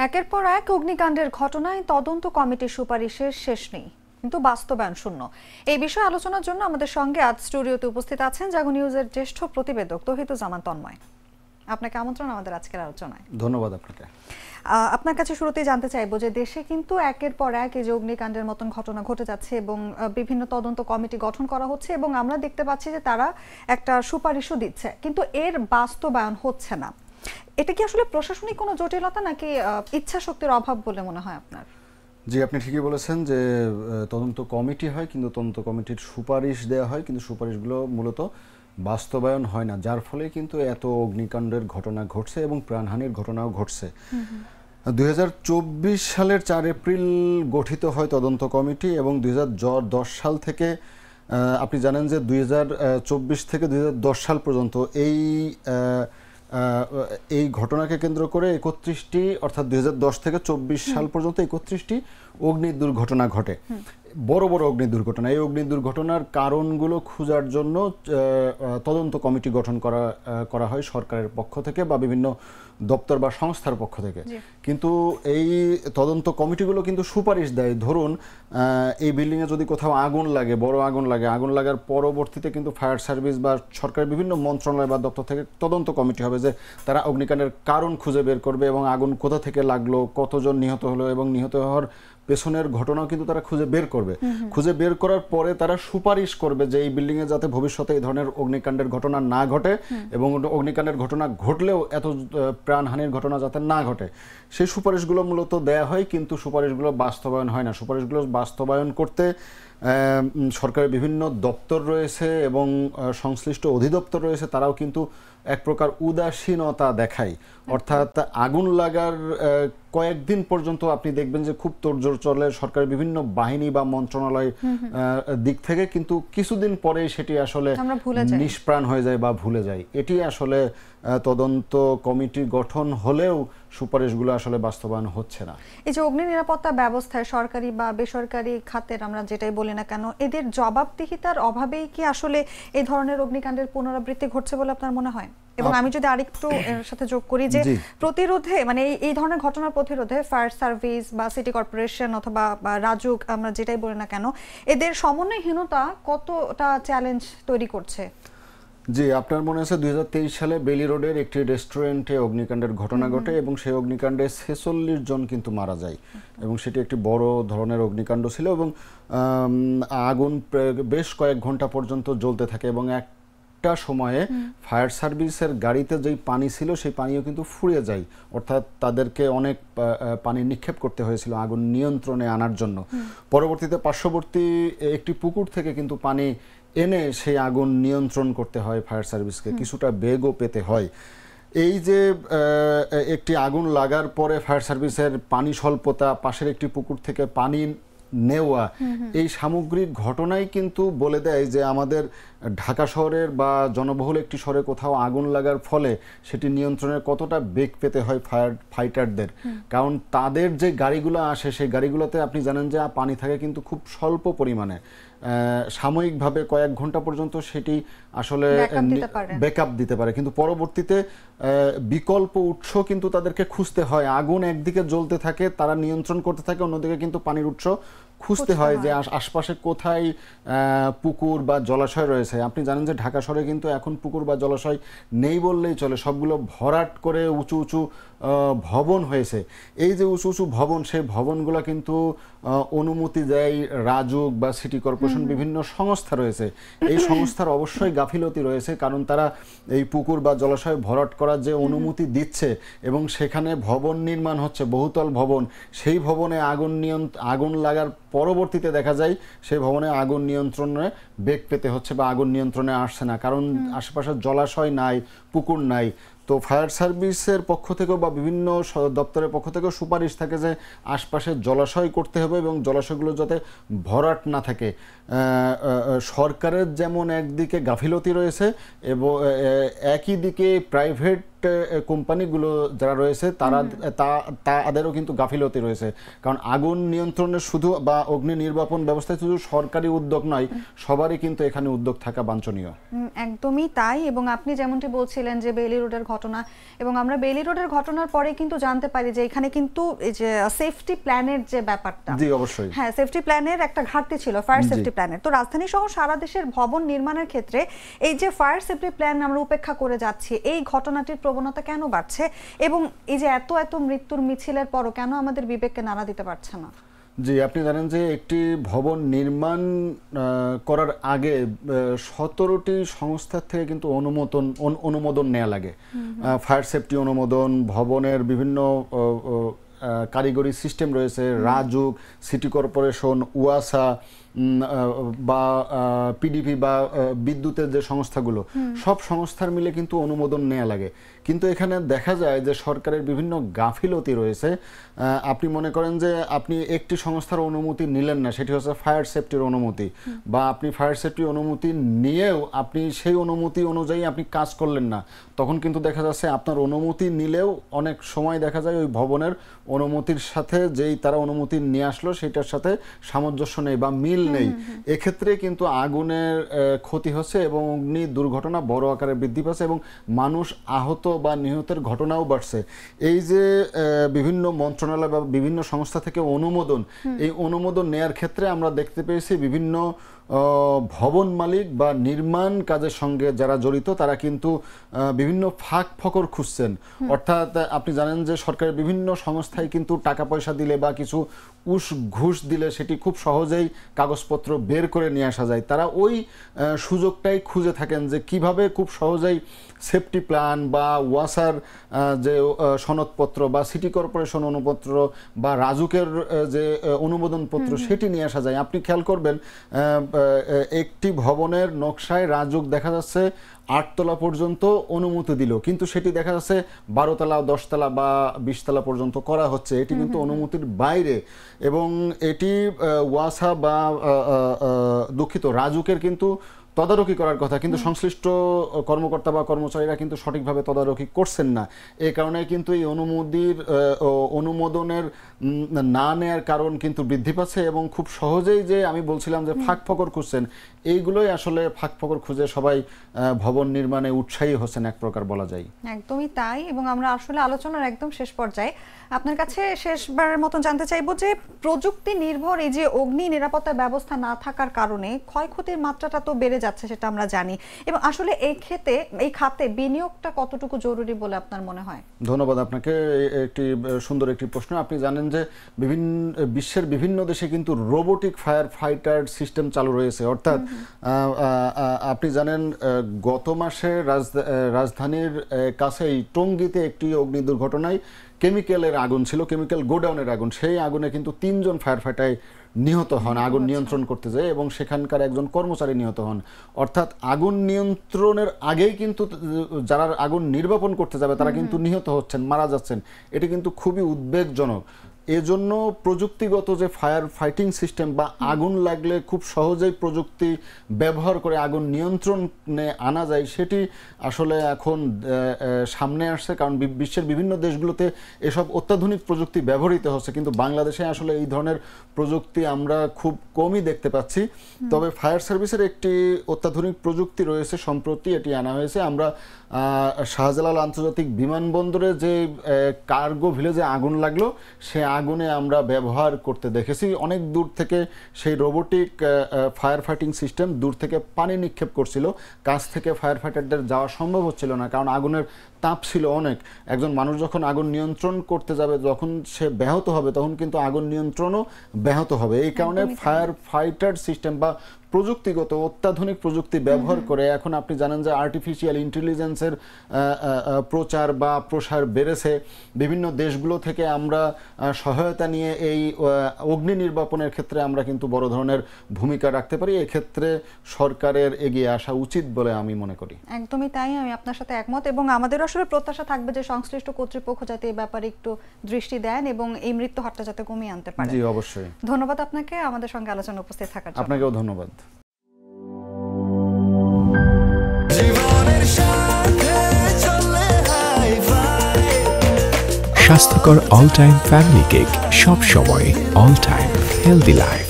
একের পর এক অগ্নিকাণ্ডের ঘটনায় তদন্ত কমিটির সুপারিশের শেষ নেই, কিন্তু বাস্তবায়ন শূন্য। এই বিষয়ে আলোচনার জন্য আমাদের সঙ্গে আজ স্টুডিওতে উপস্থিত আছেন জাগো নিউজের জ্যেষ্ঠ প্রতিবেদক তৌহিদুজ্জামান তন্ময়। আপনাকে আমন্ত্রণ আমাদের আজকের আলোচনায়। ধন্যবাদ আপনাকে। আপনার কাছে শুরুতেই জানতে চাইবো যে দেশে কিন্তু একের পর এক এই যে অগ্নিকাণ্ডের মতন ঘটনা ঘটে যাচ্ছে এবং বিভিন্ন তদন্ত কমিটি গঠন করা হচ্ছে এবং আমরা দেখতে পাচ্ছি যে তারা একটা সুপারিশও দিচ্ছে, কিন্তু এর বাস্তবায়ন হচ্ছে না। এটা কি আসলে প্রশাসনিক কোনো জটিলতা নাকি ইচ্ছা শক্তির অভাব বলে মনে হয় আপনার? জি, আপনি ঠিকই বলেছেন যে তদন্ত কমিটি হয়, কিন্তু তদন্ত কমিটির সুপারিশ দেওয়া হয়, কিন্তু সুপারিশগুলো মূলত বাস্তবায়ন হয় না, যার ফলে কিন্তু এত অগ্নিকাণ্ডের ঘটনা ঘটছে এবং প্রাণহানির ঘটনাও ঘটছে। 2024 সালের 4 এপ্রিল গঠিত হয় তদন্ত কমিটি এবং 2010 সাল থেকে আপনি জানেন যে 2024 থেকে 2010 সাল পর্যন্ত এই ঘটনাকে কেন্দ্র করে 31টি, অর্থাৎ 2010 থেকে 24 সাল পর্যন্ত 31টি অগ্নি দুর্ঘটনা ঘটে, বড় বড় অগ্নি দুর্ঘটনা। এই অগ্নি দুর্ঘটনার কারণগুলো খোঁজার জন্য তদন্ত কমিটি গঠন করা হয় সরকারের পক্ষ থেকে বা বিভিন্ন দপ্তর বা সংস্থার পক্ষ থেকে। কিন্তু এই তদন্ত কমিটিগুলো কিন্তু সুপারিশ দেয়, ধরুন এই বিল্ডিংয়ে যদি কোথাও আগুন লাগে, বড় আগুন লাগার পরবর্তীতে কিন্তু ফায়ার সার্ভিস বা সরকারের বিভিন্ন মন্ত্রণালয় বা দপ্তর থেকে তদন্ত কমিটি হবে যে তারা অগ্নিকাণ্ডের কারণ খুঁজে বের করবে এবং আগুন কোথা থেকে লাগলো, কতজন নিহত হলো এবং নিহত হওয়ার পেছনের ঘটনাও কিন্তু তারা খুঁজে বের করবে। খুঁজে বের করার পরে তারা সুপারিশ করবে যে এই বিল্ডিংয়ে যাতে ভবিষ্যতে এই ধরনের অগ্নিকাণ্ডের ঘটনা না ঘটে এবং অগ্নিকাণ্ডের ঘটনা ঘটলেও এত প্রাণহানির ঘটনা যাতে না ঘটে, সেই সুপারিশগুলো মূলত দেয়া হয়, কিন্তু সুপারিশগুলো বাস্তবায়ন হয় না। সুপারিশগুলো বাস্তবায়ন করতে সরকারের বিভিন্ন দপ্তর রয়েছে এবং সংশ্লিষ্ট অধিদপ্তর রয়েছে, তারাও কিন্তু এক প্রকার উদাসীনতা দেখায়। অর্থাৎ আগুন লাগার কয়েকদিন পর্যন্ত আপনি দেখবেন যে খুব তোড়জোড় চলে সরকারের বিভিন্ন বাহিনী বা মন্ত্রণালয় দিক থেকে, কিন্তু কিছুদিন পরেই সেটি আসলে নিষ্প্রাণ হয়ে যায় বা ভুলে যায়। এটি আসলে তদন্ত কমিটি গঠন হলেও সুপারিশগুলো আসলে বাস্তবায়ন হচ্ছে না। এই যে অগ্নি নিরাপত্তা ব্যবস্থায় সরকারি বা বেসরকারি খাতের আমরা যেটাই বলি না কেন, এদের জবাবদিহিতার অভাবেই কি আসলে এই ধরনের অগ্নিকাণ্ডের পুনরাবৃত্তি ঘটছে বলে আপনার মনে হয়? এবং আমি যদি আরেকটু এর সাথে যোগ করি যে প্রতিরোধে, মানে এই ধরনের ঘটনার প্রতিরোধে ফায়ার সার্ভিস বা সিটি কর্পোরেশন অথবা রাজুক আমরা যেটাই বলি না কেন, এদের সমন্বয়হীনতা কতটা চ্যালেঞ্জ তৈরি করছে? জি, আপনার মনে আছে 2023 সালে বেলি রোডের একটি রেস্টুরেন্টে অগ্নিকাণ্ডের ঘটনা ঘটে এবং সেই অগ্নিকাণ্ডে 46 জন কিন্তু মারা যায় এবং সেটি একটি বড় ধরনের অগ্নিকাণ্ড ছিল এবং আগুন বেশ কয়েক ঘন্টা পর্যন্ত জ্বলতে থাকে এবং একটা সময়ে ফায়ার সার্ভিসের গাড়িতে যেই পানি ছিল সেই পানিও কিন্তু ফুরিয়ে যায়, অর্থাৎ তাদেরকে অনেক পানি নিক্ষেপ করতে হয়েছিল আগুন নিয়ন্ত্রণে আনার জন্য। পরবর্তীতে পার্শ্ববর্তী একটি পুকুর থেকে কিন্তু পানি এনে সেই আগুন নিয়ন্ত্রণ করতে হয় ফায়ার সার্ভিসকে, কিছুটা বেগও পেতে হয়। এই যে একটি আগুন লাগার পরে ফায়ার সার্ভিসের পানি স্বল্পতা, পাশের একটি পুকুর থেকে পানি নেওয়া, এই সামগ্রিক ঘটনাই কিন্তু বলে দেয় যে আমাদের ঢাকা শহরের বা জনবহুল একটি শহরে কোথাও আগুন লাগার ফলে সেটি নিয়ন্ত্রণে কতটা বেগ পেতে হয় ফাইটারদের। কারণ তাদের যে গাড়িগুলো আসে সেই গাড়িগুলোতে আপনি জানেন যে পানি থাকে কিন্তু খুব স্বল্প পরিমাণে, সাময়িকভাবে কয়েক ঘন্টা পর্যন্ত সেটি আসলে ব্যাকআপ দিতে পারে, কিন্তু পরবর্তীতে বিকল্প উৎস কিন্তু তাদেরকে খুঁজতে হয়। আগুন একদিকে জ্বলতে থাকে, তারা নিয়ন্ত্রণ করতে থাকে, অন্যদিকে কিন্তু পানির উৎস খুঁজতে হয় যে আশপাশে কোথায় পুকুর বা জলাশয় রয়েছে। আপনি জানেন যে ঢাকা শহরে কিন্তু এখন পুকুর বা জলাশয় নেই বললেই চলে, সবগুলো ভরাট করে উঁচু উঁচু ভবন হয়েছে। এই যে উঁচু উঁচু ভবন, সেই ভবনগুলো কিন্তু অনুমতি দেয় রাজুক বা সিটি কর্পোরেশন, বিভিন্ন সংস্থা রয়েছে। এই সংস্থার অবশ্যই গাফিলতি রয়েছে, কারণ তারা এই পুকুর বা জলাশয় ভরাট করার যে অনুমতি দিচ্ছে এবং সেখানে ভবন নির্মাণ হচ্ছে, বহুতল ভবন, সেই ভবনে আগুন লাগার পরবর্তীতে দেখা যায় সেই ভবনে আগুন নিয়ন্ত্রণে বেগ পেতে হচ্ছে বা আগুন নিয়ন্ত্রণে আসছে না, কারণ আশেপাশে জলাশয় নাই, পুকুর নাই। তো ফায়ার সার্ভিসের পক্ষ থেকেও বা বিভিন্ন দপ্তরের পক্ষ থেকেও সুপারিশ থাকে যে আশপাশে জলাশয় করতে হবে এবং জলাশয়গুলো যাতে ভরাট না থাকে। সরকারের যেমন একদিকে গাফিলতি রয়েছে এবং একই দিকে প্রাইভেট কোম্পানিগুলো যারা রয়েছে তাদেরও কিন্তু গাফিলতি রয়েছে, কারণ আগুন নিয়ন্ত্রণের শুধু বা অগ্নি নির্বাপন ব্যবস্থায় শুধু সরকারি উদ্যোগ নয়, সবারই কিন্তু এখানে উদ্যোগ থাকা বাঞ্ছনীয়। একদমই তাই। এবং আপনি যেমনটি বলছিলেন যে বেইলি রোডের ঘটনা, এবং আমরা বেইলি রোডের ঘটনার পরে কিন্তু জানতে পারি যে এখানে কিন্তু এই যে সেফটি প্ল্যানের যে ব্যাপারটা, জি অবশ্যই, হ্যাঁ সেফটি প্ল্যানের একটা ঘাটতি ছিল, ফায়ার সেফটি প্ল্যানের। তো রাজধানী সহ সারা দেশের ভবন নির্মাণের ক্ষেত্রে এই যে ফায়ার সেফটি প্ল্যান আমরা উপেক্ষা করে যাচ্ছি, এই ঘটনাটির প্রবণতা কেন বাড়ছে, এবং এই যে এত এত মৃত্যুর মিছিলের পরও কেন আমাদের বিবেককে নাড়া দিতে পারছে না? জি, আপনি জানেন যে একটি ভবন নির্মাণ করার আগে 17টি সংস্থার থেকে কিন্তু অনুমোদন নেওয়া লাগে। ফায়ার সেফটি অনুমোদন, ভবনের বিভিন্ন কারিগরি সিস্টেম রয়েছে, রাজুক, সিটি কর্পোরেশন, ওয়াসা বা পিডিপি বা বিদ্যুতের যে সংস্থাগুলো, সব সংস্থার মিলে কিন্তু অনুমোদন নেওয়া লাগে। কিন্তু এখানে দেখা যায় যে সরকারের বিভিন্ন গাফিলতি রয়েছে। আপনি মনে করেন যে আপনি একটি সংস্থার অনুমতি নিলেন না, সেটি হচ্ছে ফায়ার সেফটির অনুমতি, বা আপনি ফায়ার সেফটি অনুমতি নিয়েও আপনি সেই অনুমতি অনুযায়ী আপনি কাজ করলেন না, তখন কিন্তু দেখা যাচ্ছে আপনার অনুমতি নিলেও অনেক সময় দেখা যায় ওই ভবনের অনুমতির সাথে যেই তারা অনুমতি নিয়ে আসলো সেটার সাথে সামঞ্জস্য নেই বা মিল নেই। এক্ষেত্রে কিন্তু আগুনের ক্ষতি হচ্ছে এবং অগ্নি দুর্ঘটনা বড় আকারে বৃদ্ধি পাচ্ছে এবং মানুষ আহত বা নিহতের ঘটনাও বাড়ছে। এই যে বিভিন্ন মন্ত্রণালয় বা বিভিন্ন সংস্থা থেকে অনুমোদন, এই অনুমোদন নেয়ার ক্ষেত্রে আমরা দেখতে পেয়েছি বিভিন্ন ভবন মালিক বা নির্মাণ কাজের সঙ্গে যারা জড়িত তারা কিন্তু বিভিন্ন ফাঁক ফকর খুঁজছেন। অর্থাৎ আপনি জানেন যে সরকারের বিভিন্ন সংস্থায় কিন্তু টাকা পয়সা দিলে বা কিছু ঘুষ দিলে সেটি খুব সহজেই কাগজপত্র বের করে নিয়ে আসা যায়। তারা ওই সুযোগটাই খুঁজে থাকেন যে কিভাবে খুব সহজেই সেফটি প্ল্যান বা ওয়াসার যে সনদপত্র বা সিটি কর্পোরেশন অনুপত্র বা রাজুকের যে অনুমোদনপত্র সেটি নিয়ে আসা যায়। আপনি খেয়াল করবেন একটি ভবনের নকশায় রাজুক দেখা যাচ্ছে 8 তলা পর্যন্ত অনুমতি দিল, কিন্তু সেটি দেখা যাচ্ছে 12 তলা 10 তলা বা 20 তলা পর্যন্ত করা হচ্ছে। এটি কিন্তু অনুমতির বাইরে, এবং এটি ওয়াসা বা দুঃখিত রাজুকের কিন্তু তদারকি করার কথা, কিন্তু সংশ্লিষ্ট কর্মকর্তা বা কর্মচারীরা কিন্তু সঠিকভাবে তদারকি করছেন না। এই কারণে কিন্তু এই অনুমোদনের না নেয়ার কারণ কিন্তু বৃদ্ধি পাচ্ছে এবং খুব সহজেই যে আমি বলছিলাম যে ফাঁক ফকর খুঁজছেন, এইগুলোই আসলে ফাঁক ফকর খুঁজে সবাই ভবন নির্মাণে উৎসাহী হচ্ছেন এক প্রকার বলা যায়। একদমই তাই। এবং আমরা আসলে আলোচনার একদম শেষ পর্যায়ে আপনার কাছে শেষবারের মতন জানতে চাইবো যে প্রযুক্তি নির্ভর এই যে অগ্নি নিরাপত্তা ব্যবস্থা না থাকার কারণে ক্ষয়ক্ষতির মাত্রাটা তো বেড়ে যাচ্ছে, সেটা আমরা জানি, এবং আসলে এই খাতে বিনিয়োগটা কতটুকু জরুরি বলে আপনার মনে হয়? ধন্যবাদ আপনাকে, একটি সুন্দর একটি প্রশ্ন। আপনি জানেন যে বিশ্বের বিভিন্ন দেশে কিন্তু রোবোটিক ফায়ার ফাইটার সিস্টেম চালু রয়েছে। অর্থাৎ আপনি জানেন গত মাসে রাজধানীর কাছেই টঙ্গীতে একটি অগ্নি দুর্ঘটনায় কেমিক্যালের আগুন ছিল, কেমিক্যাল গোডাউনের আগুন। সেই আগুনে কিন্তু 3 জন ফায়ার ফাইটার নিহত হন আগুন নিয়ন্ত্রণ করতে যায়, এবং সেখানকার একজন কর্মচারী নিহত হন। অর্থাৎ আগুন নিয়ন্ত্রণের আগেই কিন্তু যারা আগুন নির্বাপন করতে যাবে তারা কিন্তু নিহত হচ্ছেন, মারা যাচ্ছেন। এটি কিন্তু খুবই উদ্বেগজনক। এজন্য প্রযুক্তিগত যে ফায়ার ফাইটিং সিস্টেম বা আগুন লাগলে খুব সহজেই প্রযুক্তি ব্যবহার করে আগুন নিয়ন্ত্রণে আনা যায়, সেটি আসলে এখন সামনে আসছে। কারণ বিশ্বের বিভিন্ন দেশগুলোতে এসব অত্যাধুনিক প্রযুক্তি ব্যবহৃত হচ্ছে, কিন্তু বাংলাদেশে আসলে এই ধরনের প্রযুক্তি আমরা খুব কমই দেখতে পাচ্ছি। তবে ফায়ার সার্ভিসের একটি অত্যাধুনিক প্রযুক্তি রয়েছে, সম্প্রতি এটি আনা হয়েছে। আমরা শাহজালাল আন্তর্জাতিক বিমানবন্দরে যে কার্গো ভিলেজে আগুন লাগলো, সে আগুনে আমরা ব্যবহার করতে দেখেছি। অনেক দূর থেকে সেই রোবোটিক ফায়ার ফাইটিং সিস্টেম দূর থেকে পানি নিক্ষেপ করছিল, কাছ থেকে ফায়ার ফাইটারদের যাওয়া সম্ভব হচ্ছিল না, কারণ আগুনের তাপ ছিল অনেক। একজন মানুষ যখন আগুন নিয়ন্ত্রণ করতে যাবে, যখন সে ব্যাহত হবে, তখন কিন্তু আগুন নিয়ন্ত্রণও ব্যাহত হবে। এই কারণে ফায়ার ফাইটার সিস্টেম বা প্রযুক্তিগত অত্যাধুনিক প্রযুক্তি ব্যবহার করে এখন আপনি জানেন যে আর্টিফিশিয়াল ইন্টেলিজেন্সের প্রচার বা প্রসার বেড়েছে। বিভিন্ন দেশগুলো থেকে আমরা সহায়তা নিয়ে এই অগ্নি নির্বাপনের ক্ষেত্রে আমরা কিন্তু বড় ধরনের ভূমিকা রাখতে পারি। এক্ষেত্রে সরকারের এগিয়ে আসা উচিত বলে আমি মনে করি। একদমই তাই, আমি আপনার সাথে একমত। এবং আমাদের আসলে প্রত্যাশা থাকবে যে সংশ্লিষ্ট কর্তৃপক্ষ যাতে এই ব্যাপারে একটু দৃষ্টি দেন এবং এই মৃত্যু হারটা যাতে কমিয়ে আনতে পারে। জি অবশ্যই। ধন্যবাদ আপনাকে আমাদের সঙ্গে আলোচনা উপস্থিত থাকার জন্য। আপনাকেও ধন্যবাদ। জীবনের সাথে চলে হাই স্বাস্থ্যকর অল টাইম ফ্যামিলি কেক, সব সময় অল টাইম হেলদি লাইফ।